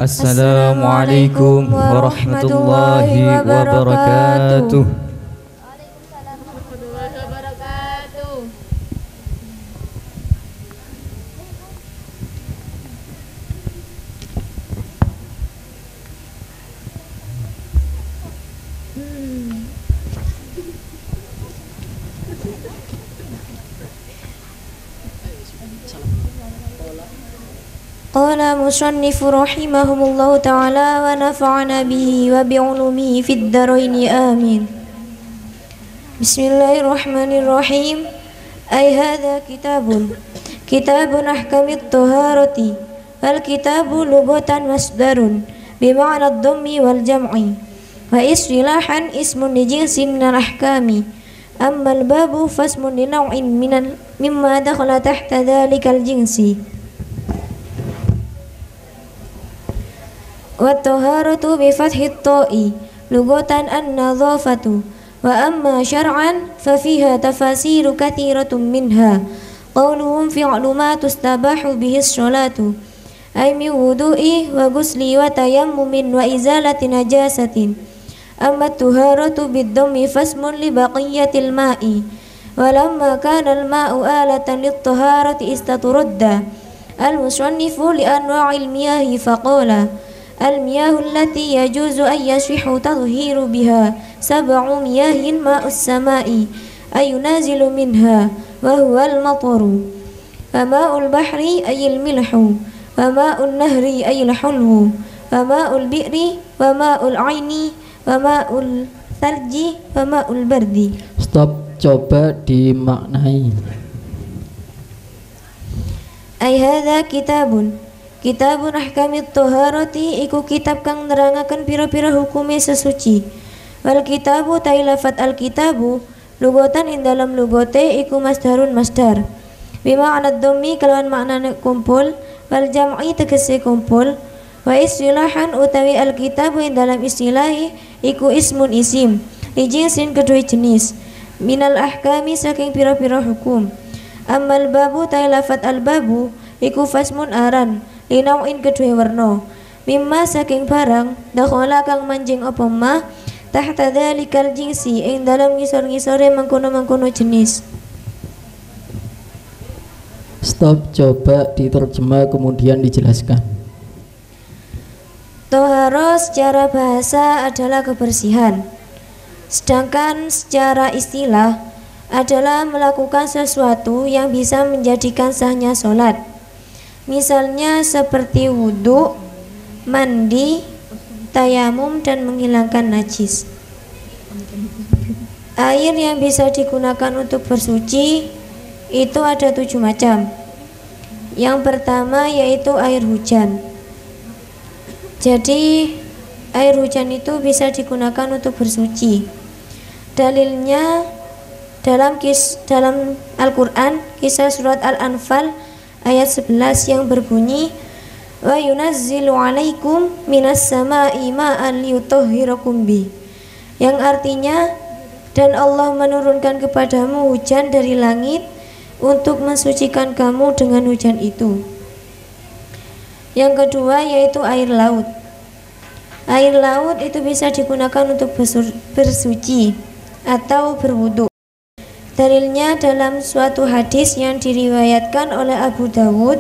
Assalamualaikum warahmatullahi wabarakatuh. Waalaikumsalam warahmatullahi wabarakatuh. Qala musannifu rahimahumullahu ta'ala wa nafa'ana bihi wa bi'ulumihi fid dharaini amin. Bismillahirrahmanirrahim. Ay hadha kitabun ahkamit taharati wal kitabu lughatan masdarun bima'na ad-dhammi wal jam'i wa istilahan ismun li jinsin minal ahkami amma al-babu fasmun li naw'in mimma dakhala tahta dhalikal jinsi. Wa taharatu bi fathit ta'i lughatan an-nadhafatu wa amma syar'an fa fiha tafasiru katsiratun minha qawluhum fi'lu ma tustabahu bihi as-salatu ay min wudu'i wa ghusli wa tayammumin wa izalati najasatin amma taharatu bid-dhammi fasmun li baqiyatil ma'i wa lamma kana al-ma'u alatan lit-taharati istaturudda al-musannifu li anwa'il miyahi faqala al-miyahu allati yajuzu an yashihu tadhiru biha sab'u miyahin ma'us sama'i ayunazilu minha wa huwa al-mataru wa ma'ul bahri ayil milhu wa ma'un nahri ayil hulwu wa ma'ul bi'ri wa ma'ul aini wa ma'ul thalji wa ma'ul bardi. Stop, coba dimaknai. Ay hadza kitabun ahkamit taharati iku kitab kang nerangaken pira-pira hukume sesuci. Wal kitabu tailafat al kitabu lugotan ing dalam lugote iku masdarun masdar. Bima'na dhammi kalawan maknane kumpul wal jam'i tegese kumpul. Wa istilahan utawi al kitabu ing dalam istilahi iku ismun isim li jinsin kedua jenis minal ahkami saking pira-pira hukum. Amal babu tailafat al babu iku fasmun aran linauin kedua warna mimma saking barang dakhala kang manjing apa ma tahta dzalikal jinsi ing dalam ngisor-ngisore mengkono-mengkono jenis. Stop, coba diterjemah kemudian dijelaskan. Toharo secara bahasa adalah kebersihan, sedangkan secara istilah adalah melakukan sesuatu yang bisa menjadikan sahnya sholat. Misalnya seperti wudhu, mandi, tayamum, dan menghilangkan najis. Air yang bisa digunakan untuk bersuci itu ada 7 macam. Yang pertama yaitu air hujan. Jadi air hujan itu bisa digunakan untuk bersuci. Dalilnya dalam Al-Quran, kisah surat Al-Anfal ayat 11 yang berbunyi wa yunazzilu alaikum minas sama'i ma'an liyutahhirakum bi, yang artinya dan Allah menurunkan kepadamu hujan dari langit untuk mensucikan kamu dengan hujan itu. Yang kedua yaitu air laut. Air laut itu bisa digunakan untuk bersuci atau berwudu. Dalilnya dalam suatu hadis yang diriwayatkan oleh Abu Dawud,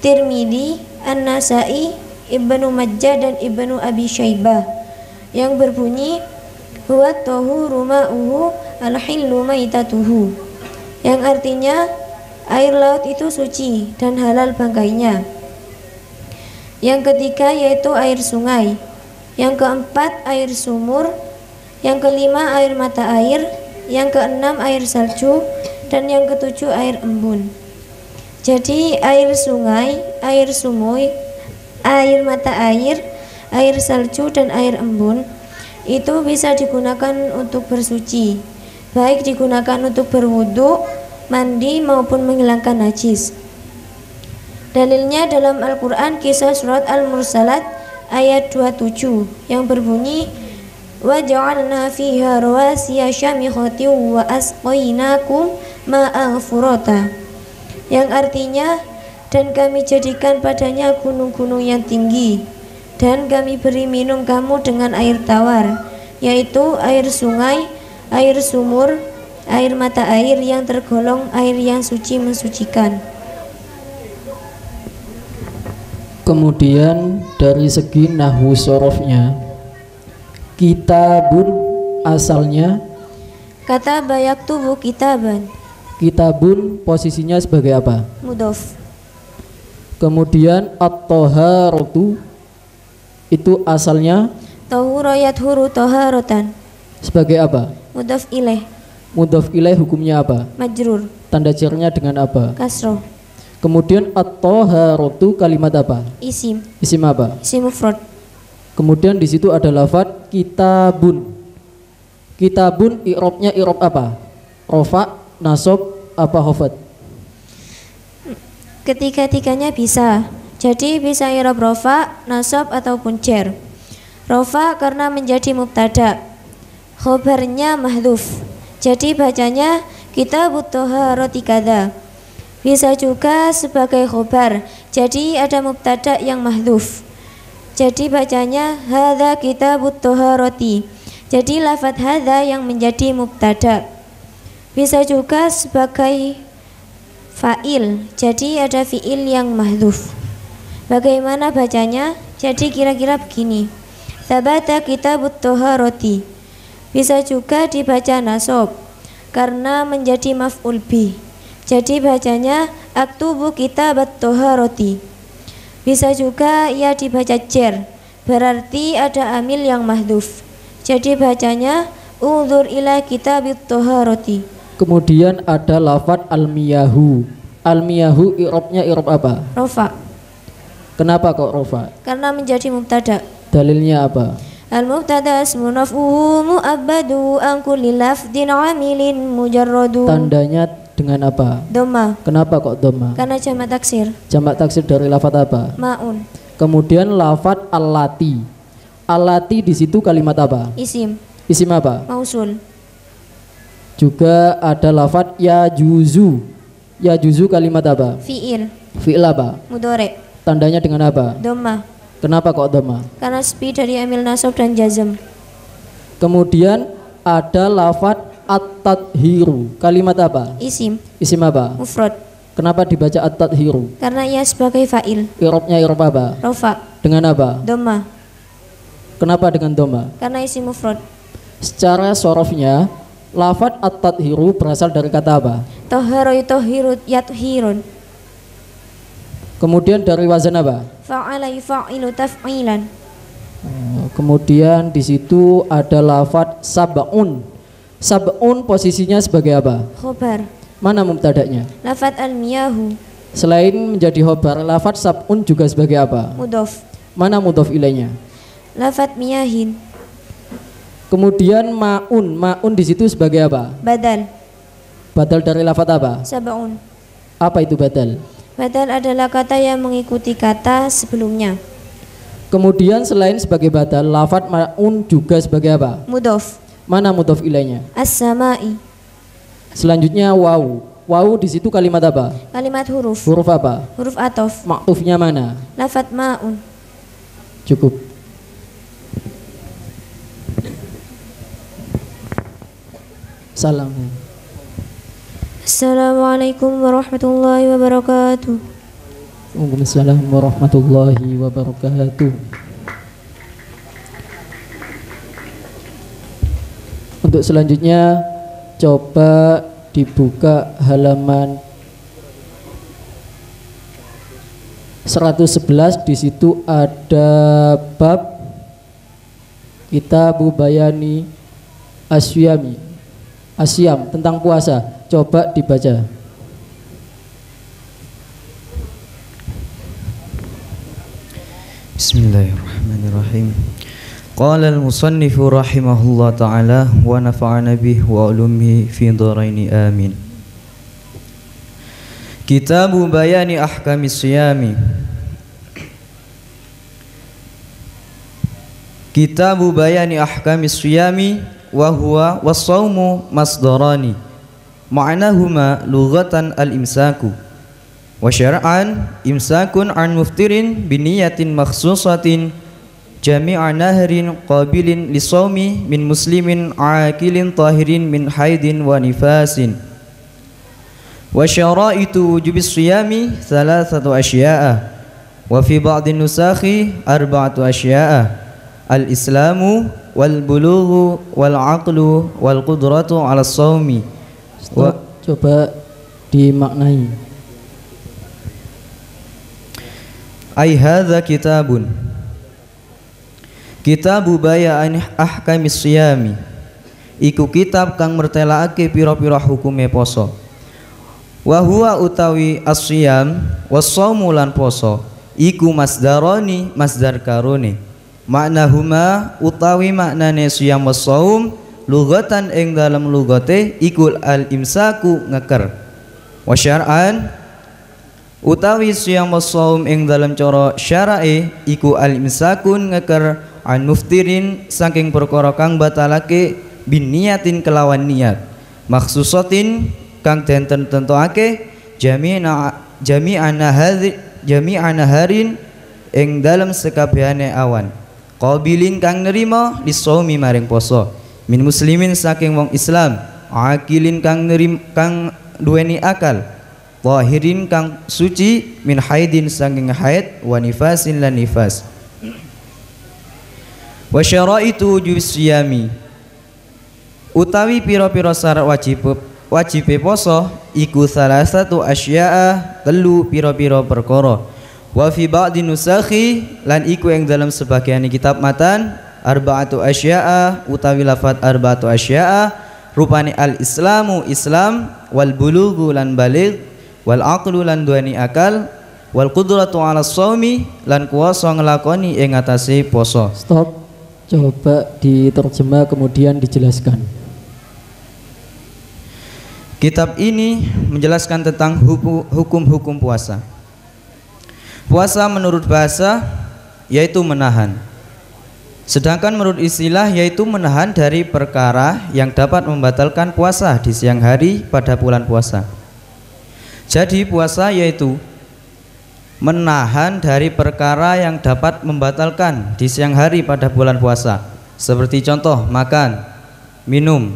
Tirmidzi, An-Nasai, Ibnu Majah dan Ibnu Abi Syaibah yang berbunyi huwa tahuru ma'uhu al-hillu maitatuhu, yang artinya air laut itu suci dan halal bangkainya. Yang ketiga yaitu air sungai. Yang keempat air sumur. Yang kelima air mata air. Yang keenam air salju, dan yang ketujuh air embun. Jadi air sungai, air sumur, air mata air, air salju dan air embun itu bisa digunakan untuk bersuci, baik digunakan untuk berwudu, mandi maupun menghilangkan najis. Dalilnya dalam Al-Quran kisah surat Al-Mursalat ayat 27 yang berbunyi wa ja'alna fiha rawasiya syamikhati wa asqainakum ma'an furata, yang artinya dan kami jadikan padanya gunung-gunung yang tinggi dan kami beri minum kamu dengan air tawar, yaitu air sungai, air sumur, air mata air yang tergolong air yang suci mensucikan. Kemudian dari segi nahwu sorofnya, kitabun asalnya Kata bayak tubuh kitaban, kitabun posisinya sebagai apa? mudhof. Kemudian at-toharotu itu asalnya Tahurayat huru toharotan, sebagai apa? mudhof ilaih, Mudhof ilaih hukumnya apa? majrur, Tanda jarnya dengan apa? kasroh. Kemudian at-toharotu kalimat apa? Isim, Isim apa? isim mufrad. Kemudian di situ ada lafadz kitabun. Kitabun i'rabnya i'rab apa? Rofa, nasab, apa khafad? Ketiga-tiganya bisa. Jadi bisa i'rab rofa, nasab ataupun jar. Rofa karena menjadi mubtada. Khobarnya mahdhuf. Jadi bacanya kitabut thaharati kadza. Bisa juga sebagai khobar. Jadi ada mubtada yang mahdhuf. Jadi bacanya hadza kitabut thaharati. Jadi lafadz hadza yang menjadi mubtada. Bisa juga sebagai fa'il. Jadi ada fi'il yang mahdhuf. Bagaimana bacanya? Jadi kira-kira begini. Tsabata kitabut thaharati. Bisa juga dibaca nasab karena menjadi maf'ul bih. Jadi bacanya aktubu kitabat thaharati. Bisa juga ia dibaca jar, berarti ada amil yang mahdhuf. Jadi bacanya unzur ila kitabit thaharati. Kemudian ada lafadz al-miyahu. Al-miyahu i'rabnya i'rab apa? Rofa Kenapa kok rofa? karena menjadi mubtada. Dalilnya apa? Al-mubtada ismun maf'ul mu'abbadu an kulli lafdin 'amilin mujarradu. Tandanya dengan apa? Dhamma Kenapa kok dhamma? karena jamak taksir. Jamak taksir dari lafadz apa? Ma'un Kemudian lafadz allati. Allati di situ kalimat apa? isim Isim apa? mausul. Juga ada lafadz ya juzu. Ya juzu kalimat apa? Fi'il Fi'il apa? mudhari. Tandanya dengan apa? Dhamma Kenapa kok dhamma? karena sepi dari amil nasab dan jazm. Kemudian ada lafadz at-tadhiru. Kalimat apa? Isim Isim apa? mufrad Kenapa dibaca at-tadhiru? karena ia sebagai fa'il. I'rabnya i'rab apa? Rofa Dengan apa? dhamma Kenapa dengan dhamma? karena isim mufrad. Secara sorofnya, lafadz at-tadhiru berasal dari kata apa? Tahara yutahhiru yathhirun. Kemudian dari wazan apa? Fa'ala yufa'ilu taf'ilan. Kemudian di situ ada lafadz sab'un. Sab'un posisinya sebagai apa? Khobar Mana mubtada'nya? lafadz al-miyahu Selain menjadi khobar, lafadz sab'un juga sebagai apa? mudhof Mana mudhof ilaihnya? lafadz miyahin Kemudian ma'un. Ma'un di situ sebagai apa? badal Badal dari lafadz apa? sab'un. Apa itu badal? Badal adalah kata yang mengikuti kata sebelumnya. Kemudian selain sebagai badal, lafadz ma'un juga sebagai apa? Mudhof Mana mudhof ilaihnya? as-sama'i. Selanjutnya wawu. Wawu di situ kalimat apa? Kalimat huruf. Huruf apa? Huruf atof. Maktufnya mana? Lafadz ma'un. Cukup. Salam. Assalamualaikum warahmatullahi wabarakatuh. Waalaikumsalam warahmatullahi wabarakatuh. Untuk selanjutnya coba dibuka halaman 111. Di situ ada bab Kitabu Bayani Asyam tentang puasa. Coba dibaca. Bismillahirrahmanirrahim. Qala al-musannif rahimahullah ta'ala wa nafa'ana bih wa ulumihi fi dharaini amin. Kitabu bayani ahkamis siyami. Kitabu bayani ahkamis siyami wa huwa was-shaumu masdarani. Ma'nahuma lughatan al-imsaku wa syar'an imsakun an muftirin biniyatin makhsusatin jami'a nahrin qabilin lisawmi min muslimin aqilin tahirin min haidin wa nifasin. Wa syara'itu wujubis siyami thalathatu asya'a wa fi ba'din nusakhi arba'atu asya'a al-islamu wal bulughu wal aqlu wal qudratu 'ala as-sawmi. Coba dimaknai. Ai hadza kitabun Kitabu bayaan ahkamis siyami, iku kitab kang mertelaake pira-pira hukume poso. Wa huwa utawi as-siyam was-shaumu lan poso iku masdaroni masdar karone. Maknahuma utawi maknane siyam was-shaum lugatan ing dalam lugate iku al-imsaku ngeker. Wa syar'an utawi siyam was-shaum ing dalam cara syarae iku al-imsakun ngeker an muftirin saking perkara kang batalake bin niyatin kelawan niat maksusatin kang den tentuake jami'ana harin ing dalam sekabehane awan qabilin kang nerima lisawmi maring poso min muslimin saking wong Islam aqilin kang duweni akal tahirin kang suci min haidin saking haid wa nifasin lan nifas. Wa syaraitu wujubis siyami utawi pira-pira syarat wajib poso iku salah satu asya'a telu pira-pira perkara. Wa fi ba'di nusakhi lan iku yang dalam sebagian kitab matan arba'atu asya'a utawi lafat arba'atu asya'a rupane al-islamu Islam wal bulughu lan baligh wal aqlu lan duweni akal wal qudratu 'ala shaumi lan kuwasa nglakoni ing atase poso. Stop. Coba diterjemah kemudian dijelaskan. Kitab ini menjelaskan tentang hukum-hukum puasa. Puasa menurut bahasa yaitu menahan. Sedangkan menurut istilah yaitu menahan dari perkara yang dapat membatalkan puasa di siang hari pada bulan puasa. Jadi puasa yaitu menahan dari perkara yang dapat membatalkan di siang hari pada bulan puasa. Seperti contoh makan, minum,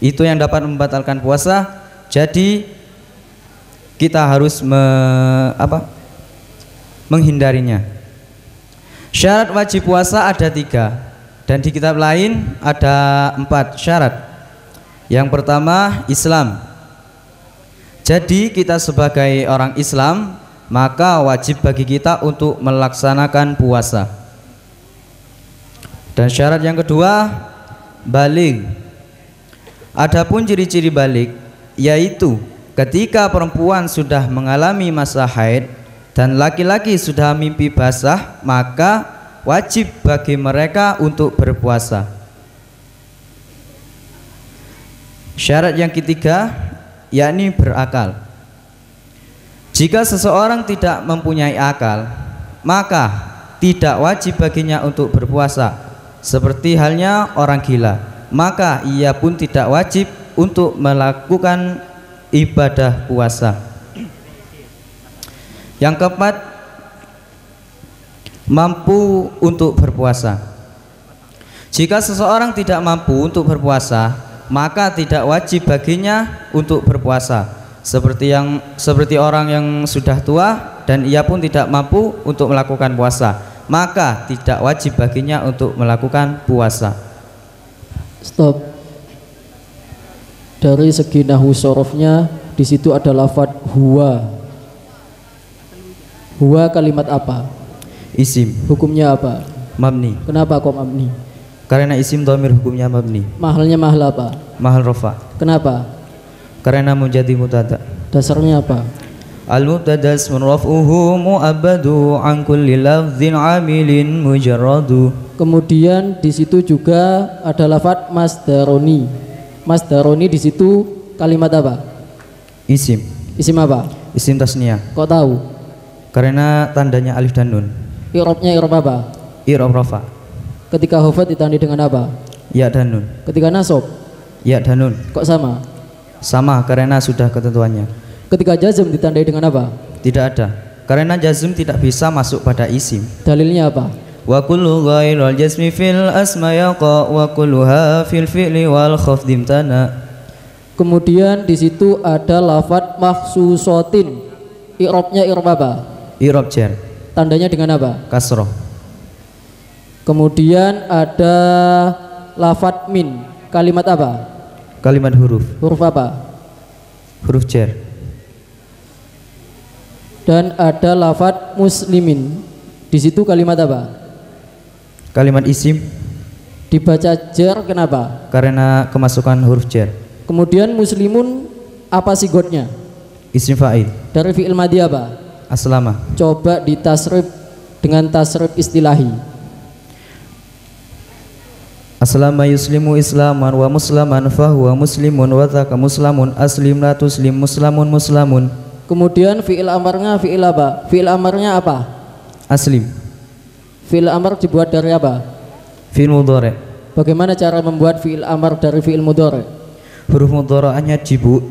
itu yang dapat membatalkan puasa. Jadi kita harus menghindarinya. Syarat wajib puasa ada 3 dan di kitab lain ada 4 syarat. Yang pertama Islam. Jadi kita sebagai orang Islam maka wajib bagi kita untuk melaksanakan puasa. Dan syarat yang kedua baligh. Adapun ciri-ciri baligh yaitu ketika perempuan sudah mengalami masa haid dan laki-laki sudah mimpi basah, maka wajib bagi mereka untuk berpuasa. Syarat yang ketiga yakni berakal. Jika seseorang tidak mempunyai akal, maka tidak wajib baginya untuk berpuasa. Seperti halnya orang gila, maka ia pun tidak wajib untuk melakukan ibadah puasa. Yang keempat, mampu untuk berpuasa. Jika seseorang tidak mampu untuk berpuasa, maka tidak wajib baginya untuk berpuasa. Seperti orang yang sudah tua dan ia pun tidak mampu untuk melakukan puasa, maka tidak wajib baginya untuk melakukan puasa. Stop. Dari segi nahwu sorofnya di situ ada lafadz huwa. Huwa kalimat apa? Isim. Hukumnya apa? Mabni. Kenapa kok mabni? Karena isim dhamir hukumnya mabni. Mahalnya mahal apa? Mahal rafa. Kenapa? Karena menjadi mubtada. Dasarnya apa? Al-mubtada ismun raf'uhu mu'abbadu an kulli lafdhin 'amilin mujarradu. Kemudian di situ juga ada lafadz masdaroni. Masdaroni di situ kalimat apa? Isim. Isim apa? Isim tasniyah. Kok tahu? Karena tandanya alif dan nun. I'rabnya i'rab apa? I'rab rafa. Ketika khafad ditandai dengan apa? Ya dan nun. Ketika nasab? Ya dan nun. Kok sama? Sama karena sudah ketentuannya. Ketika jazm ditandai dengan apa? Tidak ada. Karena jazm tidak bisa masuk pada isim. Dalilnya apa? wa kullu ghairil jasmi fil asma yaqa wa kulluha fil fi'li wal khafdi imtana. Kemudian di situ ada lafadz makhsusatin. I'rabnya i'rab apa? I'rab jar. Tandanya dengan apa? Kasroh. Kemudian ada lafadz min. Kalimat apa? Kalimat huruf. Huruf apa? Huruf jar. Dan ada lafadz muslimin. Di situ kalimat apa? Kalimat isim. Dibaca jar kenapa? Karena kemasukan huruf jar. Kemudian muslimun apa sigotnya? Isim fa'il. Dari fi'il madhi apa? Aslama. Coba ditasrif dengan tasrif istilahi. Aslama yuslimu islaman wa muslaman fahuwa muslimun wa dzaka muslamun aslim la tuslim muslamun muslamun. Kemudian fi'il amarnya fi'il apa? Fi'il amarnya apa? Aslim. Fi'il amar dibuat dari apa? Fi'il mudhari'. Bagaimana cara membuat fi'il amar dari fi'il mudhari'? Huruf mudhara'ahnya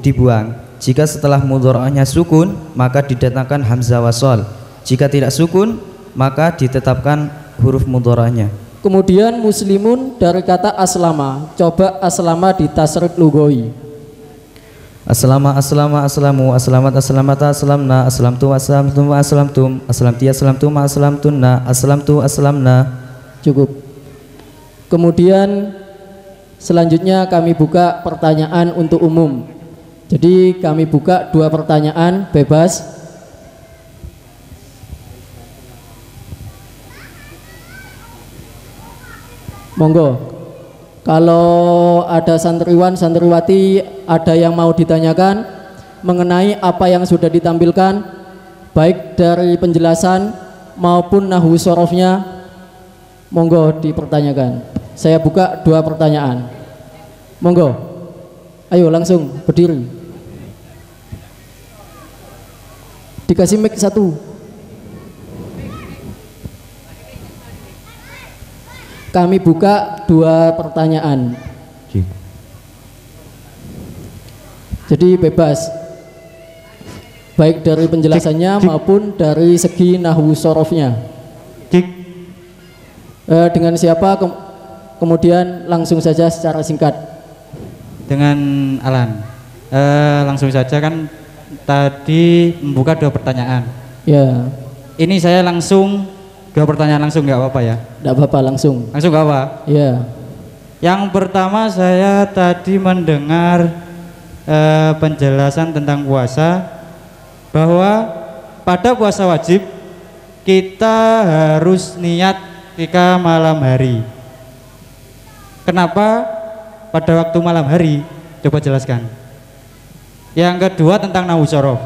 dibuang. Jika setelah mudhara'ahnya sukun, maka didatangkan hamzah wasal. Jika tidak sukun, maka ditetapkan huruf mudhara'ahnya. Kemudian muslimun dari kata aslama. Coba aslama ditasrif lugawi. Aslama aslama aslamu aslamat aslamata aslamna aslamtu aslamtum aslamtum aslamti aslamtum aslamtunna aslamtu aslamna. Cukup. Kemudian selanjutnya kami buka pertanyaan untuk umum. Jadi kami buka 2 pertanyaan bebas. Monggo. Kalau ada santriwan, santriwati ada yang mau ditanyakan mengenai apa yang sudah ditampilkan, baik dari penjelasan maupun nahwu sorofnya, monggo dipertanyakan. Saya buka 2 pertanyaan. Monggo. Ayo langsung berdiri. Dikasih mic 1. Kami buka 2 pertanyaan. Jadi bebas, baik dari penjelasannya maupun dari segi nahwu sorofnya. Dengan siapa? Kemudian langsung saja secara singkat. Dengan Alan. Langsung saja, kan tadi membuka 2 pertanyaan. Ya. Ini saya langsung 2 pertanyaan langsung, nggak apa-apa ya? Nggak apa-apa, langsung. Langsung nggak apa? Ya. Yang pertama, saya tadi mendengar penjelasan tentang puasa, bahwa pada puasa wajib kita harus niat ketika malam hari. Kenapa pada waktu malam hari? Coba jelaskan. Yang kedua tentang nahwu shorof.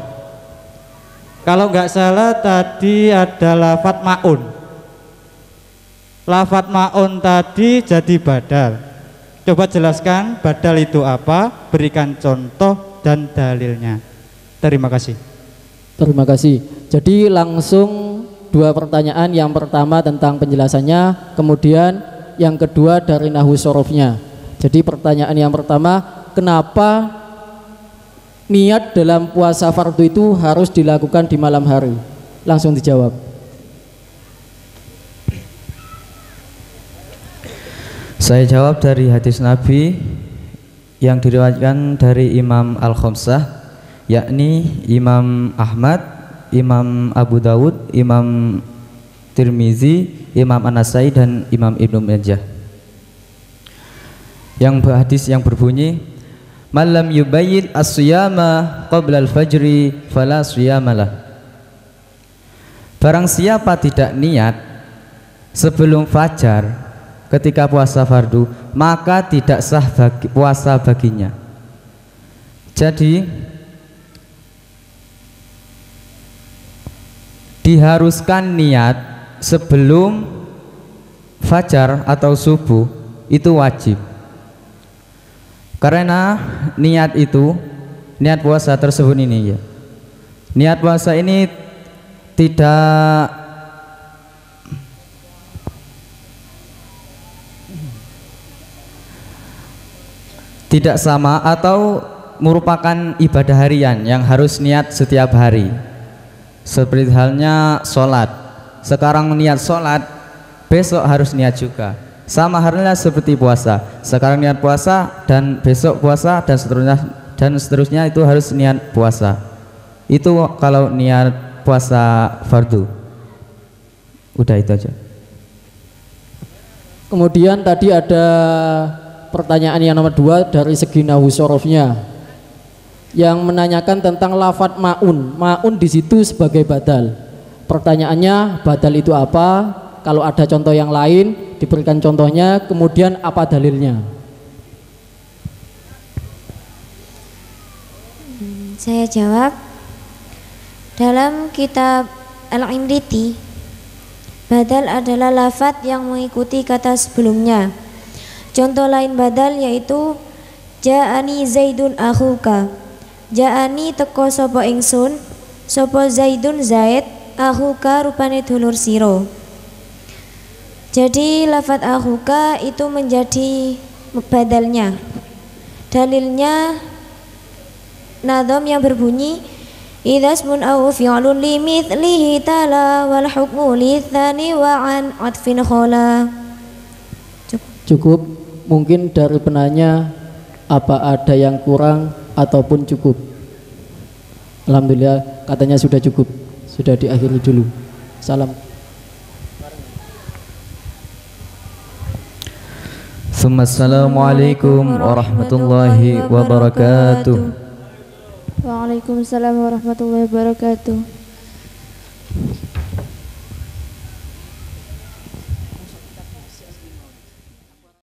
Kalau nggak salah tadi ada lafadz ma'un. Lafadz ma'un tadi jadi badal. Coba jelaskan badal itu apa, berikan contoh dan dalilnya. Terima kasih. Terima kasih. Jadi langsung 2 pertanyaan. Yang pertama tentang penjelasannya, kemudian yang kedua dari nahwu sorofnya. Jadi pertanyaan yang pertama, kenapa niat dalam puasa fardu itu harus dilakukan di malam hari? Langsung dijawab. Saya jawab dari hadis Nabi yang diriwayatkan dari Imam Al-Khamsah, yakni Imam Ahmad, Imam Abu Dawud, Imam Tirmizi, Imam An-Nasai, dan Imam Ibnu Majah. Yang hadis yang berbunyi, "Malam yubayyin as-siyama qabla al-fajri fala siyamalah." Barang siapa tidak niat sebelum fajar ketika puasa fardu, maka tidak sah puasa baginya. Jadi diharuskan niat sebelum fajar atau subuh, itu wajib. Karena niat itu, niat puasa tersebut ini ya, niat puasa ini tidak sama atau merupakan ibadah harian yang harus niat setiap hari. Seperti halnya sholat. Sekarang niat sholat besok harus niat juga. Sama halnya seperti puasa. Sekarang niat puasa dan besok puasa dan seterusnya itu harus niat puasa. Itu kalau niat puasa fardu. Udah itu aja. Kemudian tadi ada pertanyaan yang nomor 2 dari segi nahwu sorofnya yang menanyakan tentang lafadz maun. Maun di situ sebagai badal. Pertanyaannya, badal itu apa? Kalau ada contoh yang lain diberikan contohnya, kemudian apa dalilnya? Saya jawab. Dalam kitab Al-Imriti, badal adalah lafadz yang mengikuti kata sebelumnya. Contoh lain badal yaitu Ja'ani Zaidun akhuka. Ja'ani teko sapa ingsun, sapa Zaidun Zaid, akhuka rupane dulur siro. Jadi lafadz akhuka itu menjadi badalnya. Dalilnya nadom yang berbunyi idza ismun aw fi'lun li mithlihi tala wal hukmu litsani wa an atfin khala. Cukup. Mungkin dari penanya apa ada yang kurang ataupun cukup? Alhamdulillah katanya sudah cukup. Sudah diakhiri dulu. Salam. Assalamualaikum warahmatullahi wabarakatuh. Waalaikumsalam warahmatullahi wabarakatuh.